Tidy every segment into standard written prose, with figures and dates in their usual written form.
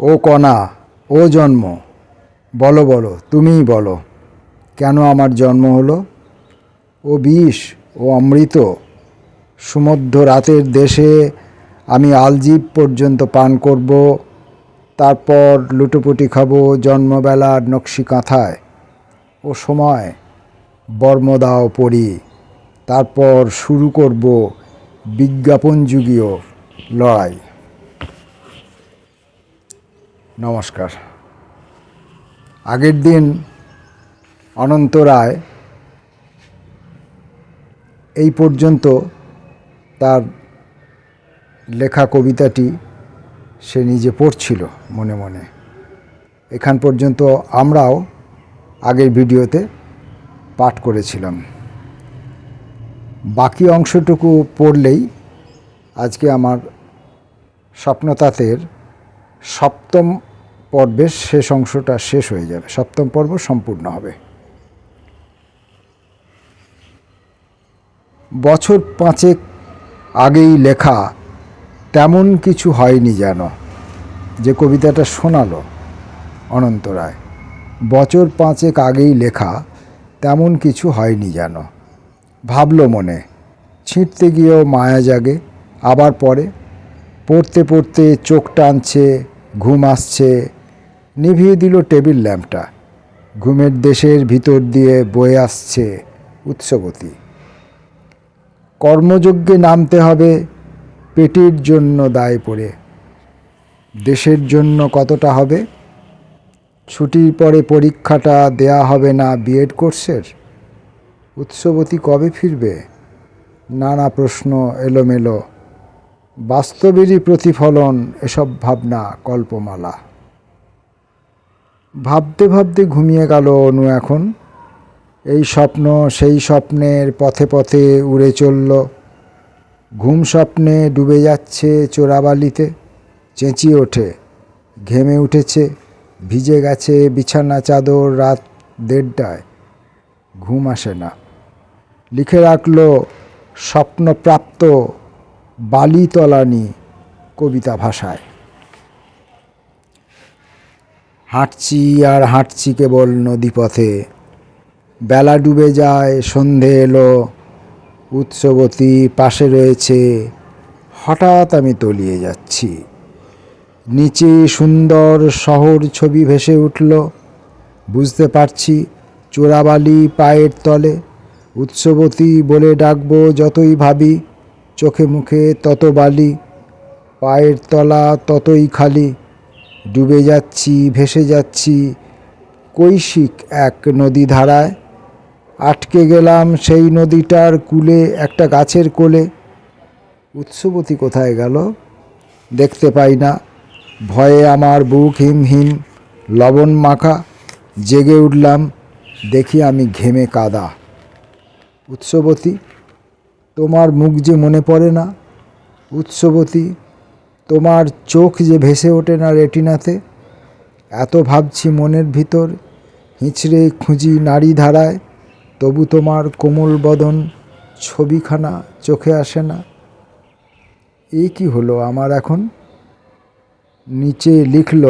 ও কণা, ও জন্ম, বলো বলো, তুমিই বলো, কেন আমার জন্ম হলো? ও বিষ, ও অমৃত, সুমধ্য রাতের দেশে আমি আলজিভ পর্যন্ত পান করব, তারপর লুটোপুটি খাবো জন্মবেলার নকশি কাঁথায়। ও সময়, বর্মদাও পড়ি, তারপর শুরু করব বিজ্ঞাপনযুগীয় লড়াই। নমস্কার। আগের দিন অনন্ত রায় এই পর্যন্ত তার লেখা কবিতাটি সে নিজে পড়ছিল মনে মনে। এখান পর্যন্ত আমরাও আগের ভিডিওতে পাঠ করেছিলাম। বাকি অংশটুকু পড়লেই আজকে আমার স্বপ্নতাতের সপ্তম পর্বের শেষ অংশটা শেষ হয়ে যাবে, সপ্তম পর্ব সম্পূর্ণ হবে। বছর 5 আগেই লেখা তেমন কিছু হয়নি যেন, যে কবিতাটা শোনালো অনন্ত রায়। বছর 5 আগেই লেখা তেমন কিছু হয়নি যেন, ভাবলো মনে। ছিঁড়তে গিয়েও মায়া জাগে, আবার পরে পড়তে পড়তে চোখ টানছে, ঘুম আসছে। নিভিয়ে দিল টেবিল ল্যাম্পটা। ঘুমের দেশের ভিতর দিয়ে বয়ে আসছে উৎসবতী। কর্মযজ্ঞে নামতে হবে পেটের জন্য দায় পড়ে। দেশের জন্য কতটা হবে? ছুটির পরে পরীক্ষাটা দেয়া হবে না বিএড কোর্সের? উৎসবতী কবে ফিরবে? নানা প্রশ্ন এলোমেলো, বাস্তবেরই প্রতিফলন এসব ভাবনা কল্পমালা। ভাবতে ভাবতে ঘুমিয়ে গেল অনু এখন। এই স্বপ্ন সেই স্বপ্নের পথে পথে উড়ে চলল। ঘুম স্বপ্নে ডুবে যাচ্ছে চোরাবালিতে। চেঁচিয়ে ওঠে, ঘেমে উঠেছে, ভিজে গেছে বিছানা চাদর। রাত 1:30। ঘুম আসে না। লিখে রাখলো স্বপ্নপ্রাপ্ত বালিতলানি কবিতা ভাষায়। হাঁটছি আর হাঁটছি কেবল নদীপথে। বেলা ডুবে যায়, সন্ধে এলো। উৎসবতী পাশে রয়েছে। হঠাৎ আমি তলিয়ে যাচ্ছি। নিচে সুন্দর শহর ছবি ভেসে উঠল। বুঝতে পারছি চোরাবালি পায়ের তলে। উৎসবতী বলে ডাকবো যতই ভাবি, চোখে মুখে তত বালি, পায়ের তলা ততই খালি। ডুবে যাচ্ছি, ভেসে যাচ্ছি কৈশিক এক নদী ধারায়। আটকে গেলাম সেই নদীটার কূলে, একটা গাছের কোলে। উৎসবতী কোথায় গেল? দেখতে পাই না। ভয়ে আমার বুক হিম হিম, লবণ মাখা। জেগে উঠলাম, দেখি আমি ঘেমে কাদা। উৎসবতী, তোমার মুখ যে মনে পড়ে না। উৎসবতী, তোমার চোখ যে ভেসে ওঠে না রেটিনাতে। এত ভাবছি মনের ভিতর, হিঁচড়ে খুঁজি নারী ধারায়, তবু তোমার কোমল বদন ছবিখানা চোখে আসে না। এই কি হলো আমার এখন? নিচে লিখল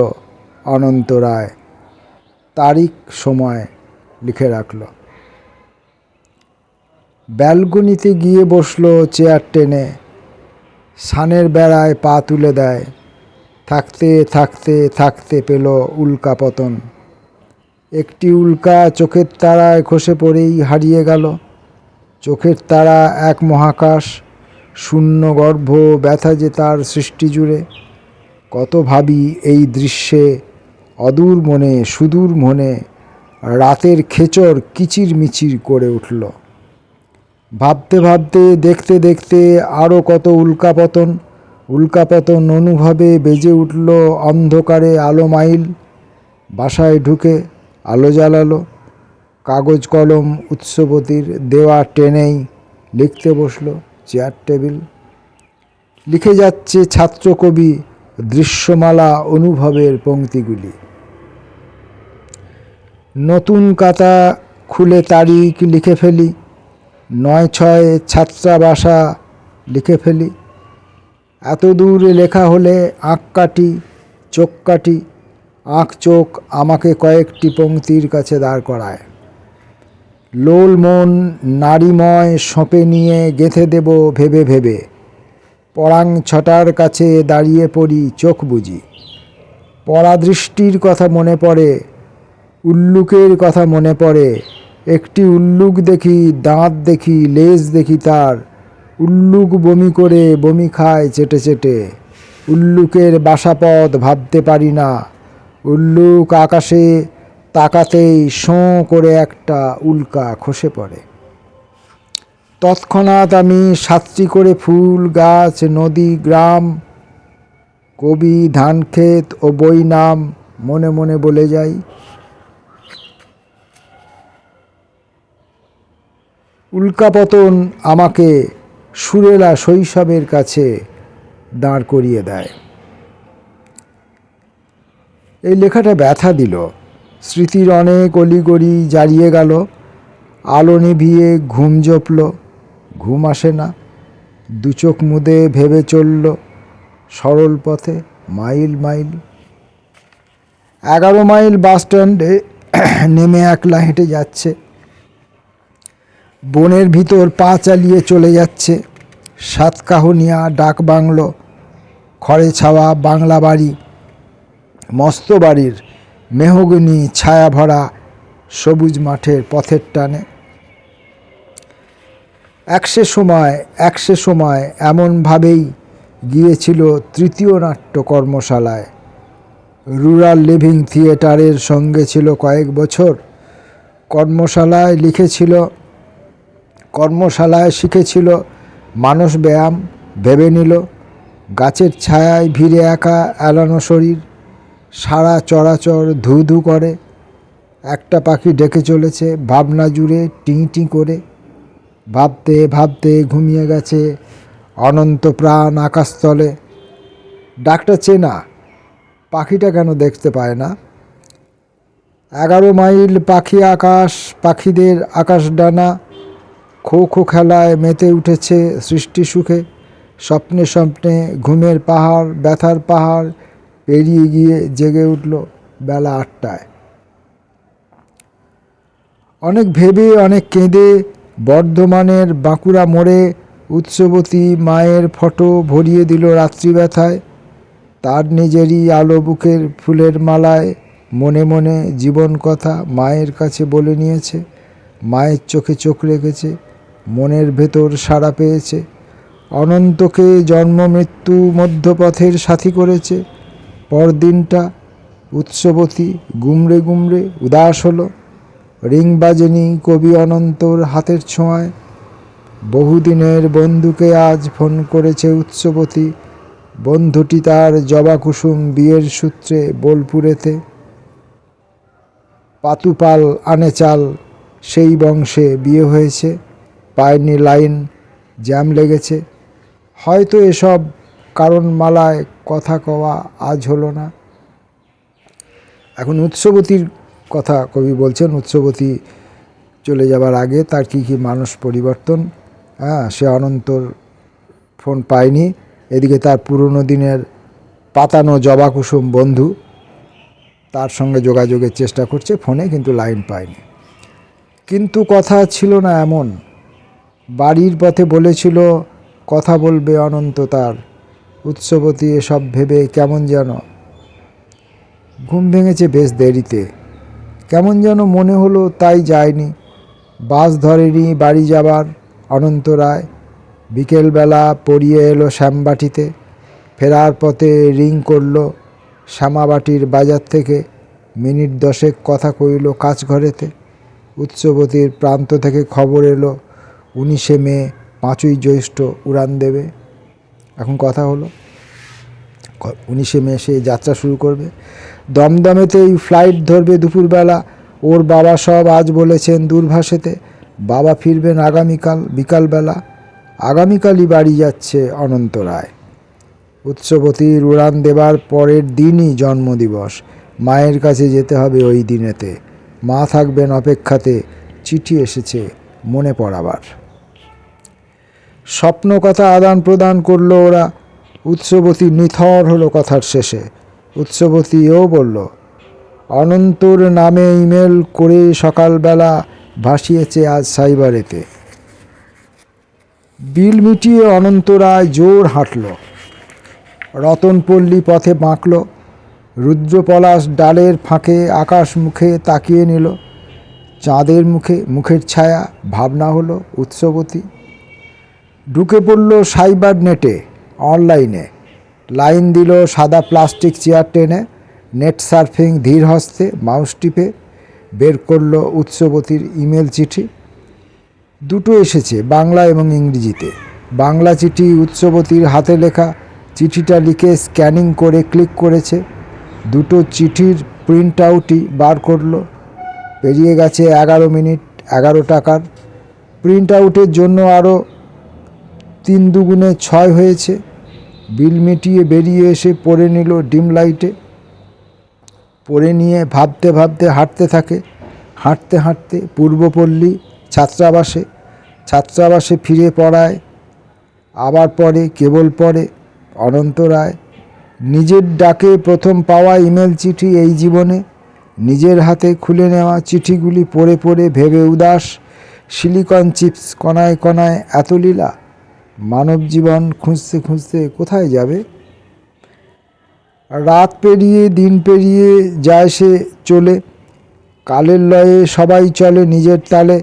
অনন্ত রায়, তারিখ সময় লিখে রাখল। ব্যালকনিতে গিয়ে বসলো চেয়ার টেনে। সানের বেড়ায় পা তুলে দেয়। থাকতে থাকতে থাকতে পেল উল্কাপতন। একটি উল্কা চোখের তারায় খসে পড়েই হারিয়ে গেল। চোখের তারা এক মহাকাশ, শূন্য গর্ভ ব্যথা যে তার সৃষ্টি জুড়ে। কত ভাবি এই দৃশ্যে, অদূর মনে সুদূর মনে রাতের খেচর কিচির মিচির করে উঠল। ভাবতে ভাবতে দেখতে দেখতে আরও কত উল্কাপতন। উল্কাপতন অনুভবে বেজে উঠল অন্ধকারে আলো মাইল। বাসায় ঢুকে আলো জ্বালালো। কাগজ কলম উৎসবতীর দেওয়া টেনেই লিখতে বসলো চেয়ার টেবিল। লিখে যাচ্ছে ছাত্রকবি দৃশ্যমালা অনুভবের পংক্তিগুলি। নতুন কাতা খুলে তারিখ লিখে ফেলি। 9/6 ছাত্রাবাসা লিখে ফেলি। এত দূর লেখা হলে আঁক কাটি, চোখ কাটি, চোখ আমাকে কয়েকটি পংক্তির কাছে দাঁড় করায়। লোল মন নারীময় সঁপে নিয়ে গেঁথে দেব ভেবে ভেবে। পরাং ছটার কাছে দাঁড়িয়ে পড়ি, চোখ বুঝি। পরাদৃষ্টির কথা মনে পড়ে, উল্লুকের কথা মনে পড়ে। একটি উল্লুক দেখি, দাঁত দেখি, লেজ দেখি তার। উল্লুক বমি করে বমি খায় চেটে চেটে। উল্লুকের বাসাপথ ভাবতে পারি না। উল্লুক আকাশে তাকাতেই শোঁ করে একটা উল্কা খসে পড়ে। তৎক্ষণাৎ আমি 7টি করে ফুল গাছ, নদী, গ্রাম, কবি, ধানক্ষেত ও বই নাম মনে মনে বলে যাই। উল্কাপতন আমাকে সুরেলা শৈশবের কাছে দাঁড় করিয়ে দেয়। এই লেখাটা ব্যথা দিল। স্মৃতির অনেক অলিগলি জারিয়ে গেল। আলো নিভিয়ে ঘুম জপল, ঘুম আসে না। দু চোখ মুদে ভেবে চলল সরল পথে মাইল মাইল। 11 মাইল বাস স্ট্যান্ডে নেমে একলা হেঁটে যাচ্ছে। বনের ভিতর পা চালিয়ে চলে যাচ্ছে। সাতকাহনিয়া ডাক বাংলো, খড়ে ছাওয়া বাংলা বাড়ি, মস্ত বাড়ির মেহগনি ছায়া ভরা সবুজ মাঠের পথের টানে। একসে সময় এমনভাবেই গিয়েছিল 3য় নাট্য কর্মশালায়। রুরাল লিভিং থিয়েটারের সঙ্গে ছিল কয়েক বছর। কর্মশালায় শিখেছিল মানস ব্যায়াম। ভেবে নিল গাছের ছায়ায় ভিড়ে একা এলানো শরীর, সারা চরাচর ধু ধু করে। একটা পাখি ডেকে চলেছে ভাবনা জুড়ে টিঁ টিঁ করে। ভাবতে ভাবতে ঘুমিয়ে গেছে অনন্ত প্রাণ আকাশতলে। ডাকটা চেনা, পাখিটা কেন দেখতে পায় না? 11 মাইল পাখি আকাশ, পাখিদের আকাশ ডানা। খো খো খেলায় মেতে উঠেছে সৃষ্টি সুখে। স্বপ্নে স্বপ্নে ঘুমের পাহাড়, ব্যথার পাহাড় পেরিয়ে গিয়ে জেগে উঠল বেলা 8টায়। অনেক ভেবে অনেক কেঁদে বর্ধমানের বাঁকুড়া মোড়ে উৎসবতী মায়ের ফটো ভরিয়ে দিল রাত্রি ব্যথায়। তার নিজেরই আলো বুকের ফুলের মালায় মনে মনে জীবন কথা মায়ের কাছে বলে নিয়েছে। মায়ের চোখে চোখ রেখেছে, মনের ভেতর সাড়া পেয়েছে। অনন্তকে জন্ম মৃত্যু মধ্যপথের সাথী করেছে। পরদিনটা উৎসবতী গুমড়ে গুমড়ে উদাস হলো। রিং বাজেনি কবি অনন্তর হাতের ছোঁয়ায়। বহুদিনের বন্ধুকে আজ ফোন করেছে উৎসবতী। বন্ধুটি তার জবা কুসুম বিয়ের সূত্রে বোলপুরেতে। পাতুপাল আনে চাল, সেই বংশে বিয়ে হয়েছে। পায়নি লাইন, জ্যাম লেগেছে। হয়তো এসব কারণ মালায় কথা কওয়া আজ হলো না। এখন উৎসবতীর কথা কবি বলছেন। উৎসবতী চলে যাবার আগে তার কী কী মানস পরিবর্তন। সে অনন্তর ফোন পায়নি। এদিকে তার পুরনো দিনের পাতানো জবা কুসুম বন্ধু তার সঙ্গে যোগাযোগের চেষ্টা করছে ফোনে, কিন্তু লাইন পায়নি। কিন্তু কথা ছিল না এমন। বাড়ির পথে বলেছিল কথা বলবে অনন্ত তার। উৎসবতী এসব ভেবে কেমন যেন ঘুম ভেঙেছে বেশ দেরিতে। কেমন যেন মনে হলো তাই যায়নি। বাস ধরেনি বাড়ি যাবার অনন্ত রায়। বিকেলবেলা পড়িয়ে এলো শ্যামবাটিতে। ফেরার পথে রিং করল শ্যামাবাটির বাজার থেকে। মিনিট 10 কথা কইল কাজঘরেতে। উৎসবতীর প্রান্ত থেকে খবর এলো 19শে মে 5ই জ্যৈষ্ঠ উড়ান দেবে। এখন কথা হলো 19শে মে সে যাত্রা শুরু করবে। দমদমেতেই ফ্লাইট ধরবে দুপুরবেলা। ওর বাবা সব আজ বলেছেন দূরভাষেতে। বাবা ফিরবেন আগামীকাল বিকালবেলা। আগামীকালই বাড়ি যাচ্ছে অনন্ত রায়। উৎসবতীর উড়ান দেবার পরের দিনই জন্মদিবস। মায়ের কাছে যেতে হবে ওই দিনেতে। মা থাকবেন অপেক্ষাতে। চিঠি এসেছে মনে পড়াবার। স্বপ্ন কথা আদান প্রদান করলো ওরা। উৎসবতী নিথর হলো কথার শেষে। উৎসবতীও বলল, অনন্তর নামে ইমেল করে সকালবেলা ভাসিয়েছে আজ সাইবারেতে। বিল মিটিয়ে অনন্ত রায় জোর হাঁটল, রতনপল্লী পথে বাঁকল, রুদ্রপলাশ ডালের ফাঁকে আকাশ মুখে তাকিয়ে নিল। চাঁদের মুখের ছায়া, ভাবনা হলো উৎসবতী। ঢুকে পড়ল সাইবার নেটে, অনলাইনে লাইন দিল সাদা প্লাস্টিক চেয়ার টেনে। নেট সার্ফিং ধীর হস্তে মাউস টিপে বের করল উৎসবতীর ইমেল চিঠি। দুটো এসেছে, বাংলা এবং ইংরেজিতে। বাংলা চিঠি উৎসবতীর হাতে লেখা। চিঠিটা লিখে স্ক্যানিং করে ক্লিক করেছে। দুটো চিঠির প্রিন্ট আউটই বার করল। পেরিয়ে গেছে 11 মিনিট, 11 টাকার। প্রিন্ট আউটের জন্য আরও 3 দুগুণে 6 হয়েছে। বিল মিটিয়ে বেরিয়ে এসে পড়ে নিল ডিম লাইটে। পড়ে নিয়ে ভাবতে ভাবতে হাঁটতে থাকে। হাঁটতে হাঁটতে পূর্বপল্লী ছাত্রাবাসে ফিরে পড়ায়, আবার পড়ে, কেবল পড়ে অনন্ত রায়। নিজের ডাকে প্রথম পাওয়া ইমেল চিঠি এই জীবনে। নিজের হাতে খুলে নেওয়া চিঠিগুলি পড়ে পড়ে ভেবে উদাস। সিলিকন চিপস কণায় কণায় এত লীলা। মানব জীবন খুঁজতে খুঁজতে কোথায় যাবে? রাত পেরিয়ে দিন পেরিয়ে যায় সে চলে। কালের লয়ে সবাই চলে নিজের তালে।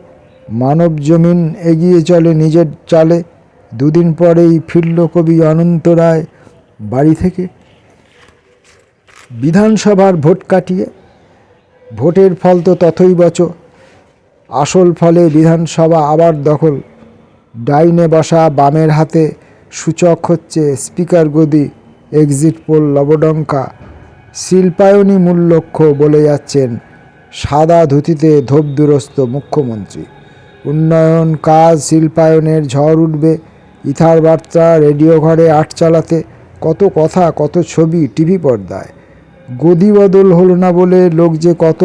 মানব জমিন এগিয়ে চলে নিজের চালে। দুদিন পরেই ফিরল কবি অনন্ত রায় বাড়ি থেকে। বিধানসভার ভোট কাটিয়ে। ভোটের ফল তো তথৈবচ। আসল ফলে বিধানসভা আবার দখল। ডাইনে বসা বামের হাতে সূচক হচ্ছে স্পিকার গদি। Exit pole লবডঙ্কা। শিল্পায়নই মূল লক্ষ্য বলে যাচ্ছেন সাদা ধুতিতে ধোপদুরস্ত মুখ্যমন্ত্রী। উন্নয়ন কাজ, শিল্পায়নের ঝড় উঠবে। ইথার বার্তা রেডিও ঘরে আট চালাতে। কত কথা, কত ছবি টিভি পর্দায়। গদি বদল হলো না বলে লোক যে কত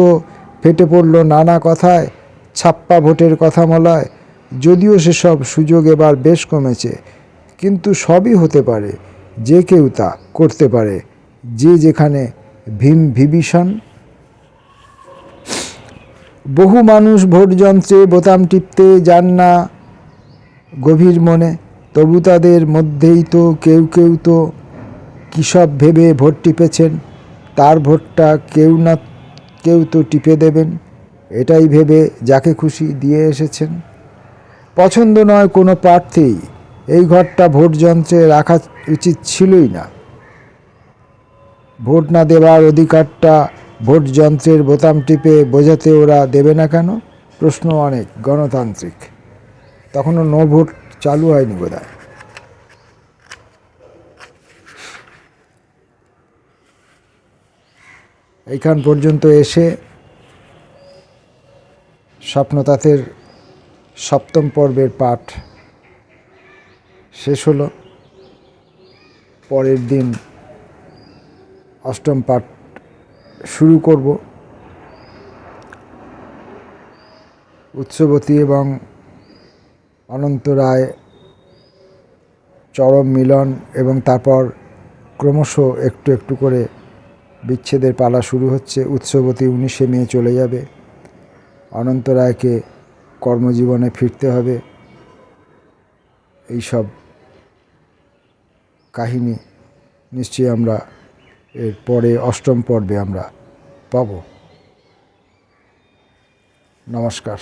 ফেটে পড়ল নানা কথায়। ছাপ্পা ভোটের কথা মলায়। যদিও সেসব সুযোগ এবার বেশ কমেছে, কিন্তু সবই হতে পারে। যে কেউ তা করতে পারে, যে যেখানে বিভীষণ। বহু মানুষ ভোট যন্ত্রে বোতাম টিপতে যান না গভীর মনে। তবু তাদের মধ্যেই তো কেউ কেউ তো কী সব ভেবে ভোট টিপেছেন। তার ভোটটা কেউ না কেউ তো টিপে দেবেন, এটাই ভেবে যাকে খুশি দিয়ে এসেছেন। পছন্দ নয় কোনো প্রার্থী, এই ঘরটা ভোট যন্ত্রে রাখা উচিত ছিলই না। ভোট না দেওয়ার অধিকারটা ভোট যন্ত্রের বোতাম টিপে বোঝাতে ওরা দেবে না কেন? প্রশ্ন অনেক। গণতান্ত্রিক তখনও নো ভোট চালু হয়নি বোধহয়। এইখান পর্যন্ত এসে স্বপ্নতাতের 7ম পর্বের পাঠ শেষ হলো। পরের দিন 8ম পাঠ শুরু করব। উৎসবতী এবং অনন্ত রায় চরম মিলন, এবং তারপর ক্রমশ একটু একটু করে বিচ্ছেদের পালা শুরু হচ্ছে। উৎসবতী 19শে মে চলে যাবে। অনন্ত রায়কে কর্মজীবনে ফিরতে হবে। এইসব কাহিনী নিশ্চয়ই আমরা এর পরে 8ম পর্বে আমরা পাব। নমস্কার।